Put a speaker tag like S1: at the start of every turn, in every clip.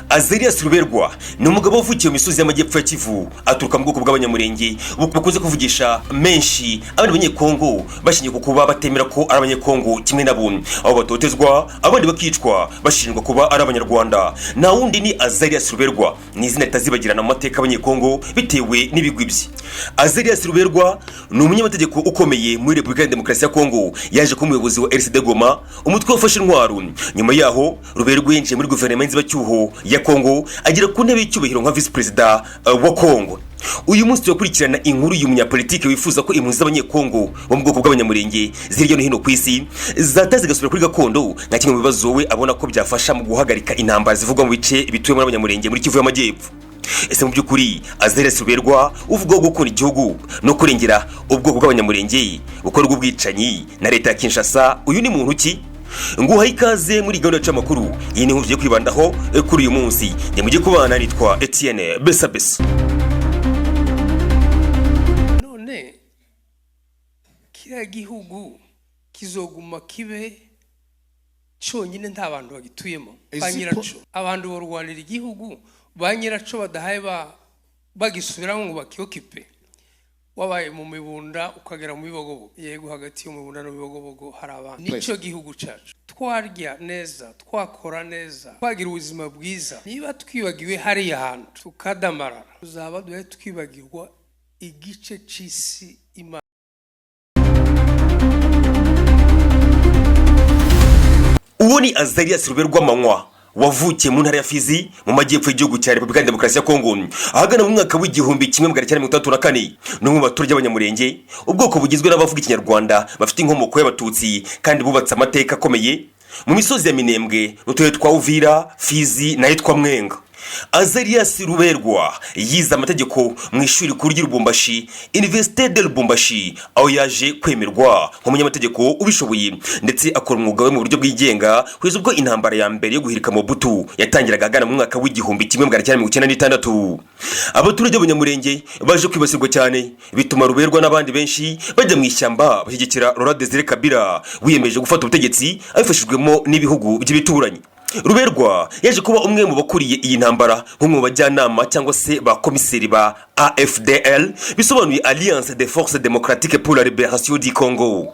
S1: Azarias Ruberwa ni umugabo uvukiye mu misozi y'amajyepfo ya Kivu, aturuka mu bwoko bw'abanyamurenge bakunze kuvugisha menshi abandi banyekongo bashingiye ku kuba batemera ko ari abanyekongo kimwe nabo, aho batotezwa abandi bakicwa bashinjwa kuba ari abanyarwanda. Na wundi ni Azarias Ruberwa, ni izina ritazibagirana mu mateka y'abanyekongo bitewe n'ibigwi bye. Azarias Ruberwa ni umunyamategeko ukomeye muri Repubulika ya Demokarasi ya Kongo, yaje kuba umuyobozi wa RCD Goma, umutwe wafashe intwaro. Nyuma yaho Ruberwa yinjiye muri guverinoma y'inzibacyuho ya Kongo, agira ku ntebe y'icyubahiro nka vice perezida wa Kongo. Uyu munsi turakurikirana inkuru y'umunyapolitike wifuza ko impunzi z'abanyekongo bo mu bwoko bw'abanyamurenge zirya no hino ku isi zatazi zigasubira kuri gakondo, nka kimwe mu bibazo we abona ko byafasha mu guhagarika intambara zivugwa mu bice bituyemo n'abanyamurenge muri Kivu y'Amajyepfo. Ese mu by'ukuri Azarias Ruberwa uvuga gukunda igihugu no kurengera ubwoko bw'abanyamurenge bukorwa ubwicanyi na leta ya Kinshasa, uyu ni muntu ki? Nguhaye ikaze muri gahunda y'amakuru. Iyi ni nkuru tugiye kwibandaho kuri uyu munsi. Njye mujye kubana, nitwa Etienne Besabesa.
S2: None kiriya gihugu kizoguma kibe cyonyine nta bantu bagituyemo, banyiraco abantu barwanira igihugu banyiraco badahaye bagisubiramo ngo bakiokipe. Wabaye mu mibunda ukagera mu bibogobogo, yego hagati y'umubunda no bibogobogo hari abantu. Nico gihugu cyacu twarya neza, twakora neza, twagira ubuzima bwiza. Niba twibagiwe hari ahantu tukadamarara, uzaba duhe twibagirwa igice c'isi Imana.
S1: Uwo ni Azarias Ruberwa Manywa, wavukiye mu ntara ya Fizi mu majyepfo y'igihugu cya Repubulika ya Demokarasi ya Kongo ahagana mu mwaka w'igihumbi 1934. N'umwe mu baturage b'abanyamurenge, ubwoko bugizwe n'abavuga ikinyarwanda bafite inkomoko y'abatutsi kandi bubatse amateka akomeye mu misozi ya Minembwe n'uturere twa Uvira, Fizi na yitwa Mwenga. Azarias Ruberwa yize amategeko mu ishuri rikuru ry'i Lubumbashi, Université de Lubumbashi, aho yaje kwemerwa nk'umunyamategeko ubishoboye ndetse akora umwuga we mu buryo bwigenga kugeza ubwo intambara ya mbere yo guhirika Mobutu yatangiraga agana mu mwaka w'igihumbi 1996. Abaturage b'abanyamurenge baje kwibasirwa cyane, bituma Ruberwa n'abandi benshi bajya mu ishyamba bashyigikira Laurent Désiré Kabila wiyemeje gufata ubutegetsi abifashijwemo n'ibihugu by'ibituranyi. Ruberwa yaje kuba umwe mu bakuriye iyi ntambara nk'umwe mu bajyanama cyangwa se ba komiseri ba AFDL, bisobanuye Alliance des Forces Démocratiques pour la Libération du Congo.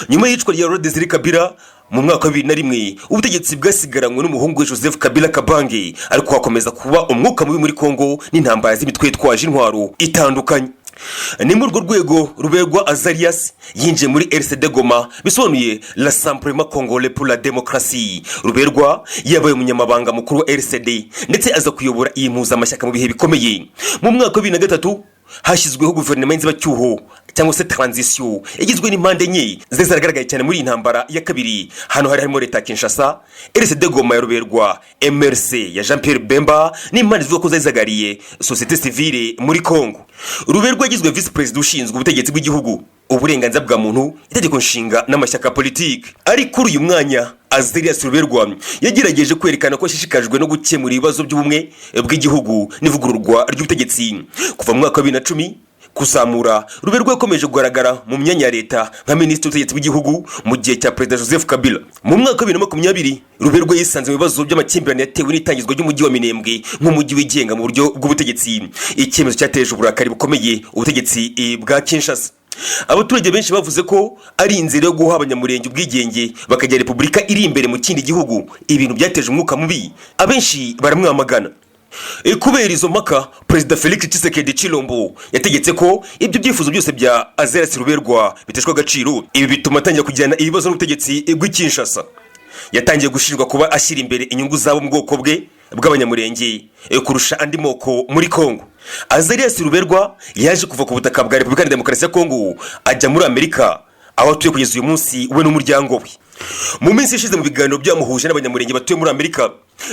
S1: Nyuma y'icwa rya Laurent Désiré Kabila mu mwaka wa 2001, ubutegetsi bwasigaranywe n'umuhungu we Joseph Kabila Kabange, ariko hakomeza kuba umwuka mubi muri Kongo n'intambara z'imitwe yitwaje intwaro itandukanye. Ni muri urwo rwego Ruberwa Azarias yinjiye muri RCD Goma, bisobanuye Rassemblement Congolais pour la Démocratie. Ruberwa yabaye umunyamabanga mukuru wa RCD ndetse aza kuyobora iyi mpuzamashyaka mu bihe bikomeye. Mu mwaka wa 2003 hashyizweho guverinoma y'inzibacyuho cyangwa se transition igizwe n'impande enye zaragaragaye cyane muri intambara ya kabiri. Hano harimo leta ya Kinshasa, RCD Goma ya Ruberwa, MRC ya Jean Pierre Bemba n'impande zivuga ko zazagariye société civile muri Kongo. Ruberwa yagizwe vice president ushinzwe ubutegetsi bw'igihugu, uburenganzira bwa muntu, itegeko nshinga n'amashyaka politiki. Ari kuri uyu mwanya Azarias Ruberwa yagerageje kwerekana ko ashishikajwe no gukemura ibibazo by'ubumwe bw'igihugu n'ivugururwa ry'ubutegetsi. Kuva mu mwaka wa 2010 kuzamura, Ruberwa yakomeje kugaragara mu myanya ya leta nka minisitiri w'ubutegetsi bw'igihugu mu gihe cya Perezida Joseph Kabila. Mu mwaka wa 2020 Ruberwa yisanze mu bibazo by'amakimbirane yatewe n'itangizwa ry'umujyi wa Minembwe nk'umujyi wigenga mu buryo bw'ubutegetsi, icyemezo cyateje uburakari bukomeye ubutegetsi bwa Kinshasa. Abaturage benshi bavuze ko ari inzira yo guha abanyamurenge ubwigenge bakajya repubulika iri imbere mu kindi gihugu. Ibintu byateje umwuka mubi, abenshi baramwamagana. Kubera izo mpaka, Perezida Felix Tshisekedi Tshilombo yategetse ko ibyo byifuzo byose bya Azarias Ruberwa biteshwa agaciro. Ibi bituma atangira kujyana ibibazo n'ubutegetsi bw'Kinshasa. Yatangiye gushinjwa kuba ashyira imbere inyungu zabo mu bwoko bwe bw'abanyamurenge kurusha andi moko muri Kongo. Azarias Ruberwa yaje kuva ku butaka bwa Repubulika ya Demokarasi ya Kongo ajya muri Amerika, aho atuye kugeza uyu munsi we n'umuryango we. Mu minsi ishize mu biganiro byamuhuje n'abanyamurenge batuye muri Amerika,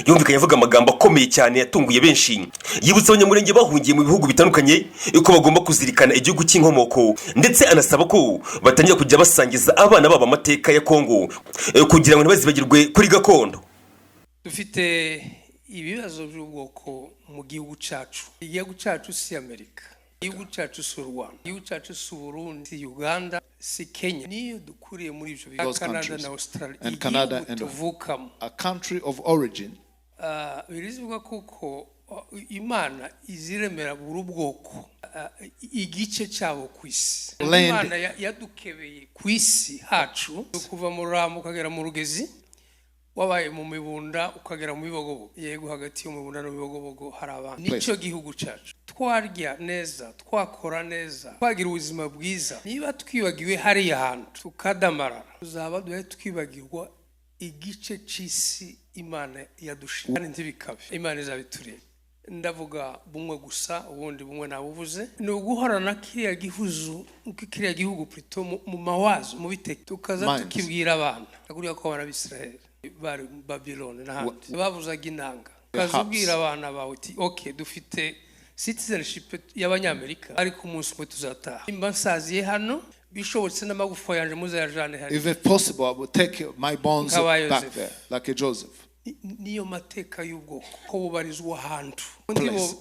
S1: yumvikanye avuga amagambo akomeye cyane yatunguye benshi. Yibutsa abanyamurenge bahungiye mu bihugu bitandukanye uko bagomba kuzirikana igihugu cy'inkomoko, ndetse anasaba ko batangira kujya basangiza abana babo amateka ya Kongo kugira ngo ntibazibagirwe kuri gakondo.
S2: Dufite ibibazo by'ubwoko mu gihugu cyacu. Igihugu cyacu si Amerika, igihugu cyacu si Rwanda, igihugu cyacu si Burundi, si Uganda, si Kenya. Niyo dukuriye muri ibyo bihugu, Canada na Australia,
S3: and Canada and a country of origin
S2: birizwa kuko imana iziremera buri ubwoko igice cyabo ku isi. Imana yadukebeye ku isi hacu kuva mu Rurambo ukagera mu Rugezi, wabaye mu Mibunda ukagera mu Bibogobogo. Yego, hagati yo mu Mibunda no Bibogobogo hari abantu. Nico gihugu cyacu, twarya neza, twakora neza, twagira ubuzima bwiza. Niba twibagiwe hariya hantu tukadamarara, tuzaba duhe twibagirwa igice cy'isi Imana yadushinze, kandi ntibikabe. Imana izabiturinde. Ndavuga bumwe gusa, ubundi bumwe nabuvuze, ni uguhorana kiriya gihugu plutôt mu mawazo, mu biteke, tukaza tukibwira abana aguriya ko abana b'Israeli bari Babylone n'ahandi bavuzaga inanga, ukazubwira abana bawe uti okay, dufite citizenship y'Abanyamerika ariko umunsi umwe tuzataha. Imba nsaziye hano, bishobotse n'amagufa yanje muzayajane hari.
S3: If it's possible, I will take my bones back there, like a Joseph.
S2: Niyo mateka y'ubwoko ko bubarizwa ahantu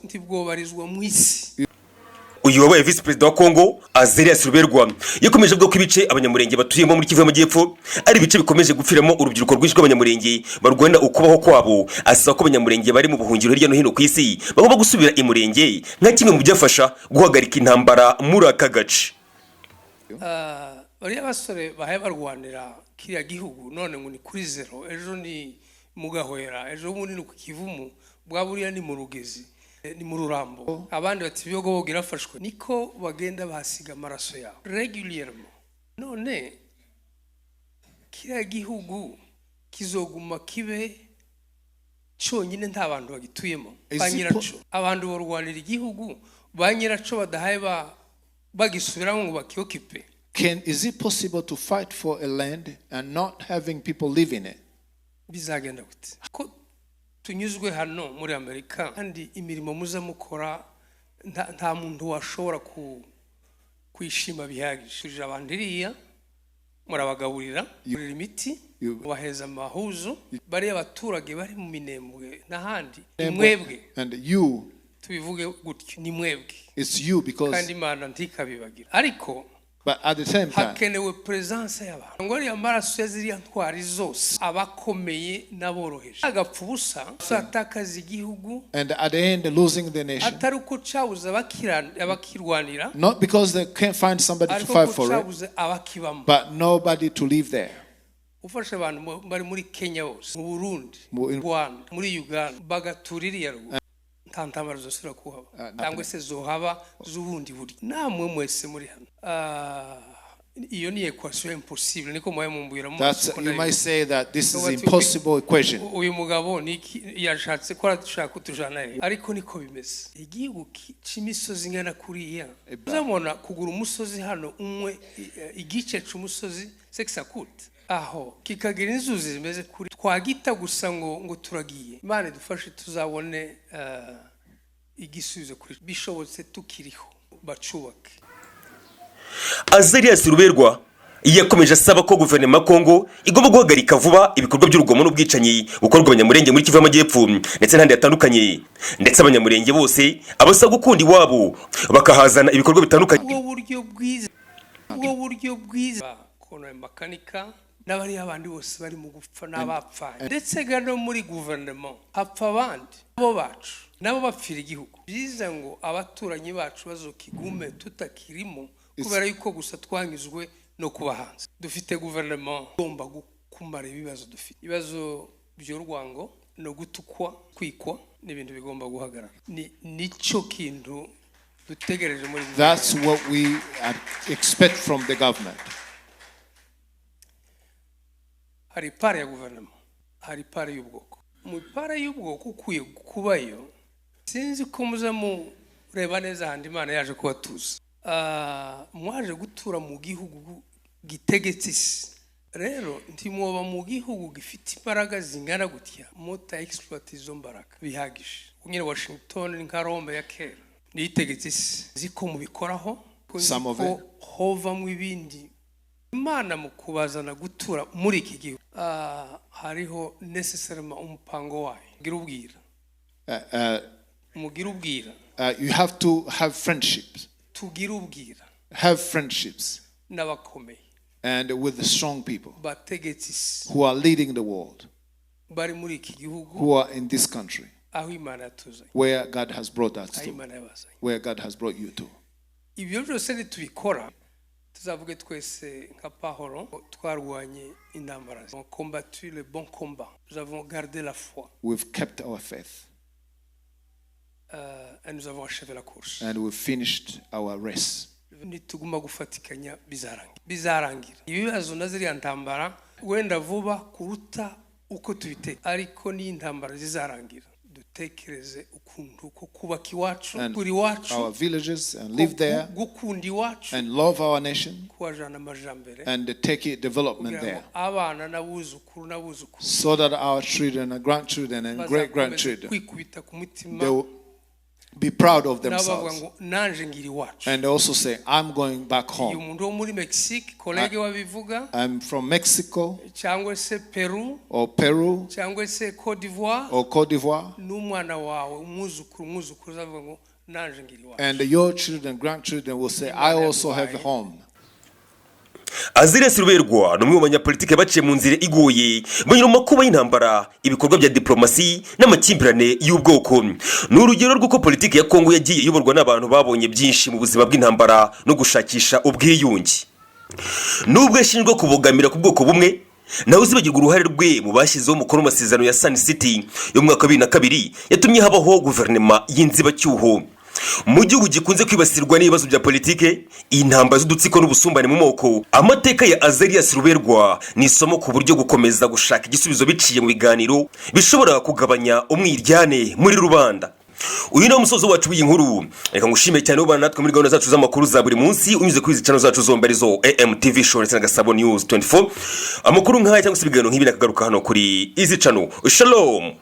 S2: ntibwobarizwa mu isi.
S1: Uyu wabaye visi perezida wa Kongo Azarias Ruberwa yakomeje avuga ko ibice abanyamurenge batuyemo muri Kivu y'Amajyepfo ari ibice bikomeje gupfiramo urubyiruko rwinshi rw'abanyamurenge barwanda ukubaho kwabo. Asaba ko abanyamurenge bari mu buhungiro hirya no hino ku isi bagomba gusubira i Murenge nka kimwe mu byafasha guhagarika intambara muri aka gace.
S2: Bariya basore bahaye barwanira kiriya gihugu none ngo ni kuri zero, ejo ni Mugahwera, ejo bundi ni ku Kivumu, bwaburiya ni mu Rugezi, ni mu Rurambo, abandi bati Bibogobogo irafashwe. Niko bagenda bahasiga amaraso yabo regulierement. None kiriya gihugu kizoguma kibe cyonyine nta bantu bagituyemo, banyiraco abantu barwanira igihugu, banyiraco badahaye bagisubiramo ngo bakiokipe.
S3: Is it possible to fight for a land and not having people live in it?
S2: Bizagenda gute ko tunyuzwe hano muri Amerika kandi imirimo muza mukora nta muntu washobora kwishima bihagije. Abandiriya murabagaburira, muri imiti, baheza amahuzo, bari abaturage bari mu Minembwe n'ahandi. Mwebwe
S3: and you,
S2: tubivuge gutyo, ni mwebwe,
S3: it's you, because
S2: kandi Imana ntikabibagira. Ariko
S3: but at the same time
S2: hakenewe presence y'abantu ngo ari amaraso yaziriya ntwari zose abakomeye n'aboroheje agapfa ubusa atakaza igihugu,
S3: and at the end losing the nation,
S2: atari uko cyabuze abakirwanira,
S3: not because they can't find somebody to fight for it, but nobody to live there.
S2: Ufashe abantu bari muri Kenya bose, mu Burundi, mu Rwanda, muri Uganda, bagatuririya rwo ntantamara zosura kuhaba cyangwa se zohaba zubundi buri namwe mwese muri hano. Iyo ni equation impossible, niko moye mumbwira mu.
S3: You might say that this is impossible equation.
S2: Uyu mugabo ni yashatse ko arashaka kutujana he, ariko niko bimeze. Igihugu cy'imisozi ngana kuriya, uzamona kugura umusozi hano umwe igice cy'umusozi sexakute aho kikagira inzuzi zimeze kuri twagita gusa ngo turagiye. Imana dufashe tuzabone igisubizo kuri bishobotse tukiriho bacubake.
S1: Azarias Ruberwa yakomeje asaba ko guverinoma ya Kongo igomba guhagarika vuba ibikorwa by'urugomo n'ubwicanyi bukorwa abanyamurenge muri Kivu y'Amajyepfo ndetse n'ahandi hatandukanye, ndetse abanyamurenge bose abasaba gukunda iwabo bakahazana ibikorwa bitandukanye.
S2: Ubwo buryo bwiza kono makanika n'abari abandi bose bari mu gupfa n'abapfaye, ndetse gano muri guverinoma hapfa abandi bo bacu nabo bapfira igihugu. Biza ngo abaturanyi bacu bazokigume tutakirimo kubera yuko gusa twanyuzwe no kuba hanze. Dufite guverinoma igomba kumara ibibazo dufite, ibibazo by'urwango no gutukwa, kwikwa n'ibintu bigomba guhagarara. Nico kintu dutegereje muri.
S3: That's what we expect from the government.
S2: Hari pare ya guverinoma, hari pare y'ubwoko. Mu pare y'ubwoko ukuye kubayo, sinzi ko muza mu reba neza handi Imana yaje kubatuza. Mwaje gutura mu gihugu gitegetse isi, rero ntimwoba mu gihugu gifite imbaraga zingana gutya mota exploit izo mbaraga bihagije. Kunyere Washington ni nka Rome ya kera nitegetse isi, ziko mubikoraho ko hova mu ibindi. Imana mu kubazana gutura muri iki gihugu hariho necessairement umupango wayo. Mugira ubwira
S3: you have to have friendships. Have friendships
S2: n'abakomeye
S3: and with the strong people
S2: bategetse
S3: who are leading the world.
S2: bari muri iki gihugu
S3: who are in this country
S2: aho Imana yatuzanye,
S3: where God has brought us
S2: aho
S3: to,
S2: Imana yabazanye.
S3: where God has brought you to.
S2: Ibyo byose nitubikora tuzavuge twese nka Pahoro twarwanye intambara, on combattu le bon combat, nous avons gardé la foi,
S3: We've kept our faith,
S2: et nous avons achevé la course.
S3: and we've finished our race.
S2: Nituguma gufatikanya bizarangira ibibazo na ziriya ntambara wenda vuba kuruta uko tubite, ariko ni intambara zizarangira. Dutekereze ukuntu ko kubaka iwacu, kuri iwacu,
S3: our villages, and live there,
S2: gukunda iwacu,
S3: and love our nation,
S2: kuwajana amajambere,
S3: and take it development there,
S2: abana n'abuzukuru
S3: so that our children and grandchildren and great grandchildren,
S2: kwikubita ku mutima,
S3: they will be proud of themselves,
S2: nanje ngira iwacu,
S3: and also say, I'm going back home.
S2: umuntu wo muri Mexique kolege wabivuga,
S3: I'm from Mexico
S2: cyangwa se Peru
S3: or Peru
S2: cyangwa se Côte d'Ivoire,
S3: or Cote d'Ivoire,
S2: n'umwana wawe umwuzukuru uzavuga ngo nanje ngira iwacu,
S3: and your children, grandchildren will say, I also have a home.
S1: Azira Silberwa ni umwe mu banyapolitike baciye mu nzira igoye banyura mu makuba y'intambara, ibikorwa bya diplomasi n'amakimbirane y'ubwoko. Ni urugero rw'uko politiki ya Kongo yagiye iyoborwa n'abantu babonye byinshi mu buzima bw'intambara no gushakisha ubwiyunge. Nubwo yashinjwa kubogamira ku bwoko bumwe, nawe uzibagirwa uruhare rwe mu bashyizeho umukono mu masezerano ya Sun City yo mu mwaka wa 2002 yatumye habaho guverinoma y'inzibacyuho. Mu gihugu gikunze kwibasirwa n'ibibazo bya politike, intambara z'udutsiko n'ubusumbane mu moko, amateka ya Azariya Silberwa ni isomo ku buryo gukomeza gushaka igisubizo biciye mu biganiro bishobora kugabanya umwiryane muri rubanda. Uyu ni umusozo wacu w'inkuru. Reka ngushime cyane ubana natwe muri gahunda zacu z'amakuru za buri munsi unyuze kuri izi channel zacu zombi arizo AMTV Show ndetse na Gasabo News 24. Amakuru nk'aya cyangwa se ibiganiro nk'ibi nakagaruka hano kuri izi channel. Shalom.